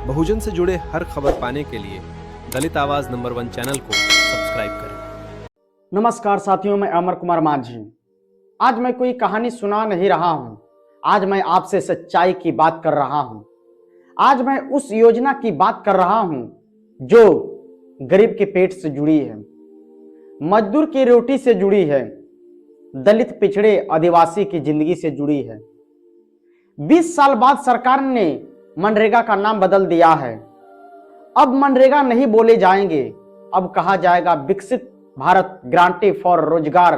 बहुजन से जुड़े हर खबर पाने के लिए दलित आवाज नंबर 1 चैनल को सब्सक्राइब करें। नमस्कार साथियों, मैं अमर कुमार माझी। आज मैं कोई कहानी सुना नहीं रहा हूं। आज मैं आपसे सच्चाई की बात कर रहा हूं। आज मैं उस योजना की बात कर रहा हूं जो गरीब के पेट से जुड़ी है, मजदूर की रोटी से जुड़ी है, दलित पिछड़े आदिवासी की जिंदगी से जुड़ी है। 20 साल बाद सरकार ने मनरेगा का नाम बदल दिया है। अब मनरेगा नहीं बोले जाएंगे, अब कहा जाएगा विकसित भारत गारंटी फॉर रोजगार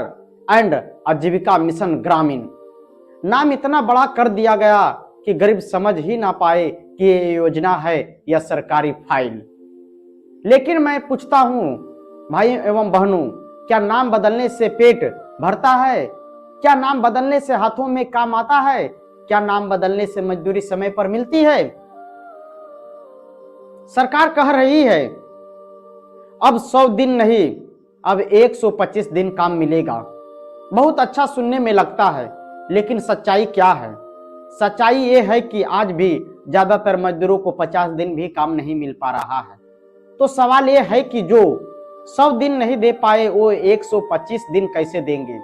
एंड आजीविका मिशन ग्रामीण। नाम इतना बड़ा कर दिया गया कि गरीब समझ ही ना पाए कि ये योजना है या सरकारी फाइल। लेकिन मैं पूछता हूं भाइयों एवं बहनों, क्या नाम बदलने से पेट भरता है? क्या नाम बदलने से हाथों में काम आता है? क्या नाम बदलने से मजदूरी समय पर मिलती है? सरकार कह रही है अब 100 दिन नहीं, अब 125 दिन काम मिलेगा। बहुत अच्छा सुनने में लगता है, लेकिन सच्चाई क्या है? सच्चाई यह है कि आज भी ज्यादातर मजदूरों को 50 दिन भी काम नहीं मिल पा रहा है। तो सवाल यह है कि जो 100 दिन नहीं दे पाए वो 125 दिन कैसे देंगे?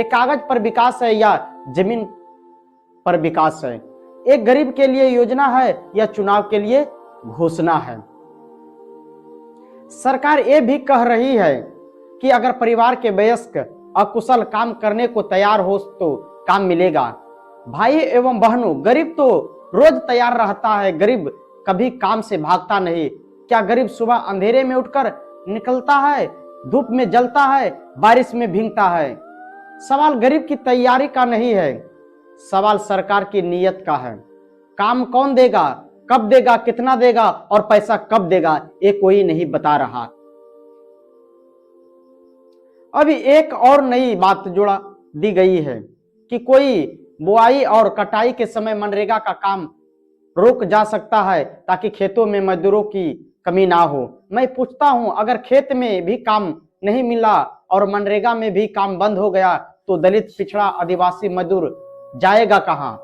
एक कागज पर विकास है या जमीन पर विकास है? एक गरीब के लिए योजना है या चुनाव के लिए घोषणा है? सरकार ये भी कह रही है कि अगर परिवार के वयस्क अकुशल काम करने को तैयार हो तो काम मिलेगा। भाई एवं बहनों, गरीब तो रोज तैयार रहता है, गरीब कभी काम से भागता नहीं। क्या गरीब सुबह अंधेरे में उठकर निकलता है, धूप में जलता है, बारिश में भीगता है? सवाल गरीब की तैयारी का नहीं है, सवाल सरकार की नीयत का है। काम कौन देगा, कब देगा, कितना देगा और पैसा कब देगा, ये कोई नहीं बता रहा। अभी एक और नई बात जोड़ा दी गई है कि कोई बुआई और कटाई के समय मनरेगा का काम रोक जा सकता है ताकि खेतों में मजदूरों की कमी ना हो। मैं पूछता हूं, अगर खेत में भी काम नहीं मिला और मनरेगा में भी काम बंद हो गया तो दलित पिछड़ा आदिवासी मजदूर जाएगा कहां?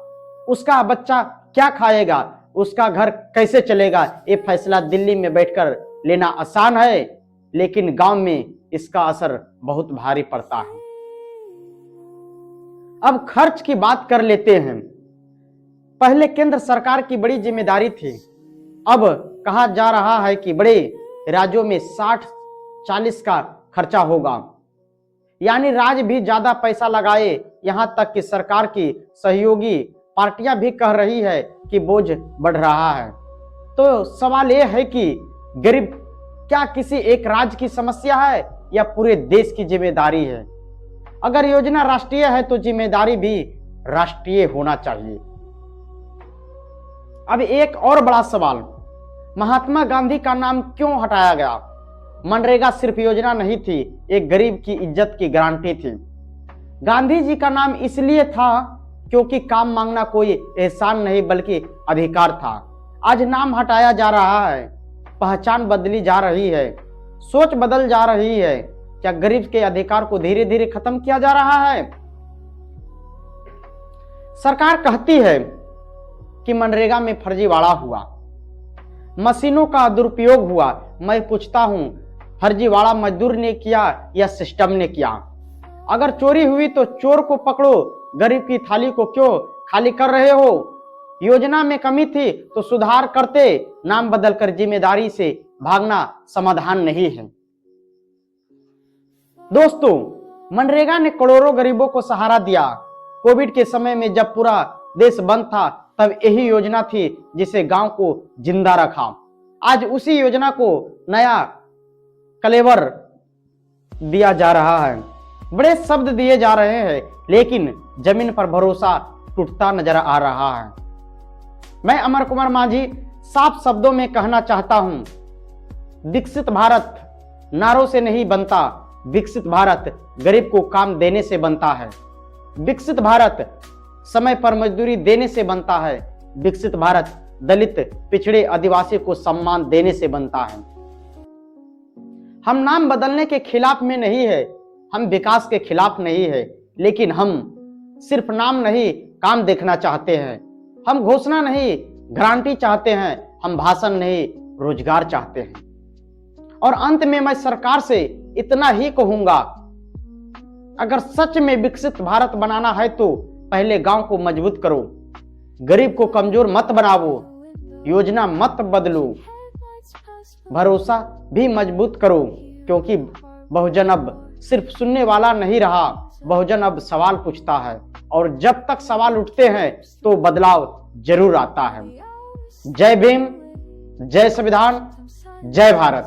उसका बच्चा क्या खाएगा? उसका घर कैसे चलेगा? ये फैसला दिल्ली में बैठकर लेना आसान है, लेकिन गांव में इसका असर बहुत भारी पड़ता है। अब खर्च की बात कर लेते हैं। पहले केंद्र सरकार की बड़ी जिम्मेदारी थी, अब कहा जा रहा है कि बड़े राज्यों में 60-40 का खर्चा होगा, यानी राज्य भी ज्यादा पैसा लगाए। यहां तक कि सरकार की सहयोगी पार्टियां भी कह रही है कि बोझ बढ़ रहा है। तो सवाल यह है कि गरीब क्या किसी एक राज्य की समस्या है या पूरे देश की जिम्मेदारी है? अगर योजना राष्ट्रीय है तो जिम्मेदारी भी राष्ट्रीय होना चाहिए। अब एक और बड़ा सवाल, महात्मा गांधी का नाम क्यों हटाया गया? मनरेगा सिर्फ योजना नहीं थी, एक गरीब की इज्जत की गारंटी थी। गांधी जी का नाम इसलिए था क्योंकि काम मांगना कोई एहसान नहीं बल्कि अधिकार था। आज नाम हटाया जा रहा है, पहचान बदली जा रही है, सोच बदल जा रही है। क्या गरीब के अधिकार को धीरे धीरे खत्म किया जा रहा है? सरकार कहती है कि मनरेगा में फर्जीवाड़ा हुआ, मशीनों का दुरुपयोग हुआ। मैं पूछता हूं, फर्जीवाड़ा मजदूर ने किया या सिस्टम ने किया? अगर चोरी हुई तो चोर को पकड़ो, गरीब की थाली को क्यों खाली कर रहे हो? योजना में कमी थी तो सुधार करते, नाम बदलकर जिम्मेदारी से भागना समाधान नहीं है। दोस्तों, मनरेगा ने करोड़ों गरीबों को सहारा दिया। कोविड के समय में जब पूरा देश बंद था तब यही योजना थी जिसे गांव को जिंदा रखा। आज उसी योजना को नया कलेवर दिया जा रहा है, बड़े शब्द दिए जा रहे हैं, लेकिन जमीन पर भरोसा टूटता नजर आ रहा है। मैं अमर कुमार माझी साफ शब्दों में कहना चाहता हूं, विकसित भारत नारों से नहीं बनता, विकसित भारत गरीब को काम देने से बनता है। विकसित भारत समय पर मजदूरी देने से बनता है। विकसित भारत दलित पिछड़े आदिवासी को सम्मान देने से बनता है। हम नाम बदलने के खिलाफ में नहीं है, हम विकास के खिलाफ नहीं है, लेकिन हम सिर्फ नाम नहीं काम देखना चाहते हैं। हम घोषणा नहीं गारंटी चाहते हैं। हम भाषण नहीं, रोजगार चाहते हैं। और अंत में मैं सरकार से इतना ही कहूंगा, अगर सच में विकसित भारत बनाना है तो पहले गांव को मजबूत करो, गरीब को कमजोर मत बनाओ, योजना मत बदलो, भरोसा भी मजबूत करो, क्योंकि बहुजन अब सिर्फ सुनने वाला नहीं रहा, बहुजन अब सवाल पूछता है, और जब तक सवाल उठते हैं तो बदलाव जरूर आता है। जय भीम, जय संविधान, जय भारत।